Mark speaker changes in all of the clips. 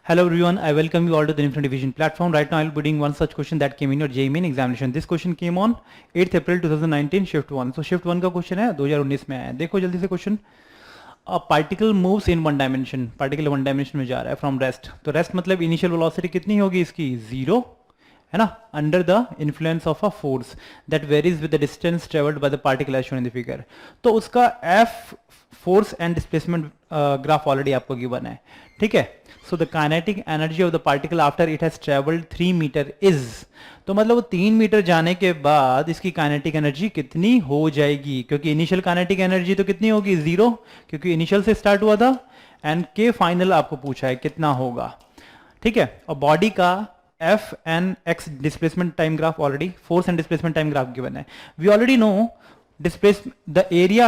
Speaker 1: Hello everyone, I welcome you all to the Infant Division platform. Right now I will be doing one such question that came in your JEE Main examination. This question came on 8th April 2019 shift 1. So shift 1 का question है 2019 में आया है. देखो जल्दी से question. A particle moves in one dimension. Particle one dimension में जा रहा है from rest. तो rest मतलब initial velocity कितनी होगी इसकी? 0 है ना, under the influence of a force that varies with the distance traveled by the particle as shown in the figure. तो उसका F force and displacement graph already आपको given है, ठीक है. So the kinetic energy of the particle after it has traveled 3 meter is, तो मतलब वो 3 metre जाने के बाद इसकी काइनेटिक एनर्जी कितनी हो जाएगी, क्योंकि इनिशियल काइनेटिक एनर्जी तो कितनी होगी 0, क्योंकि इनिशियल से स्टार्ट हुआ था, एंड के फाइनल आपको पूछा है कितना होगा, ठीक है. और बॉडी का F and x displacement time graph already, force and displacement time graph given है. We already know the area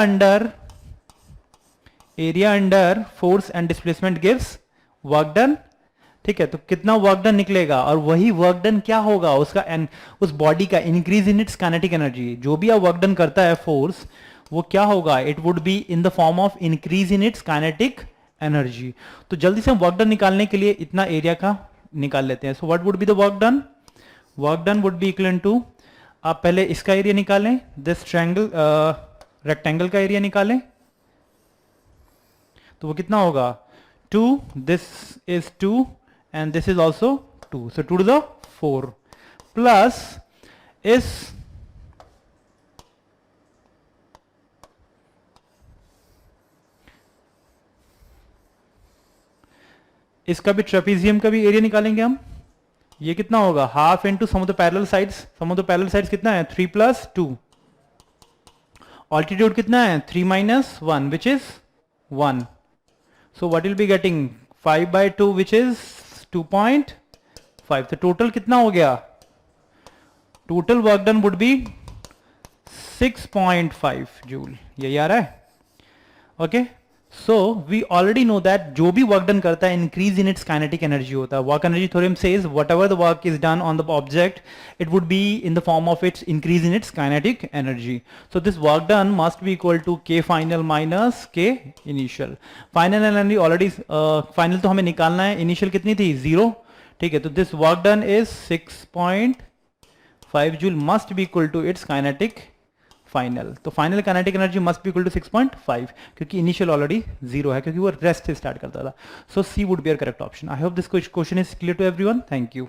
Speaker 1: under force and displacement gives work done, ठीक है. तो कितना वर्क डन निकलेगा, और वही वर्क डन क्या होगा उसका, एंड उस बॉडी का increase in its kinetic energy. जो भी आप वर्क डन करता है फोर्स, वो क्या होगा, it would be in the form of increase in its kinetic energy. तो जल्दी से हम वर्क डन निकालने के लिए इतना एरिया का निकाल लेते हैं. So what would be the work done? Work done would be equal to, आप पहले इसका एरिया निकालें, दिस ट्रायंगल रेक्टेंगल का एरिया निकालें, तो वो कितना होगा 2, this is 2 and this is also 2, so 2 to the 4 plus is इसका भी ट्रेपीजियम का भी एरिया निकालेंगे हम. ये कितना होगा, half into sum of the parallel sides. Sum of the parallel sides कितना है 3 plus 2. ऑल्टीट्यूड कितना है 3 minus 1 which is 1. So what will be getting 5 by 2 which is 2.5. तो टोटल कितना हो गया, total work done would be 6.5 joule. यही आ रहा है, okay. So we already know that जो भी वर्क डन करता है increase in its kinetic energy होता है. Work energy theorem says whatever the work is done on the object, it would be in the form of its increase in its kinetic energy. So this work done must be equal to K final minus के initial. Final energy already, final तो हमें निकालना है, initial कितनी थी 0, ठीक है. तो this work done is 6.5 joule must be equal to its kinetic final. So final kinetic energy must be equal to 6.5, क्योंकि इनिशियल ऑलरेडी 0 है, क्योंकि वो रेस्ट से स्टार्ट करता था. So C would be your correct option. I hope this question is clear to everyone. Thank you.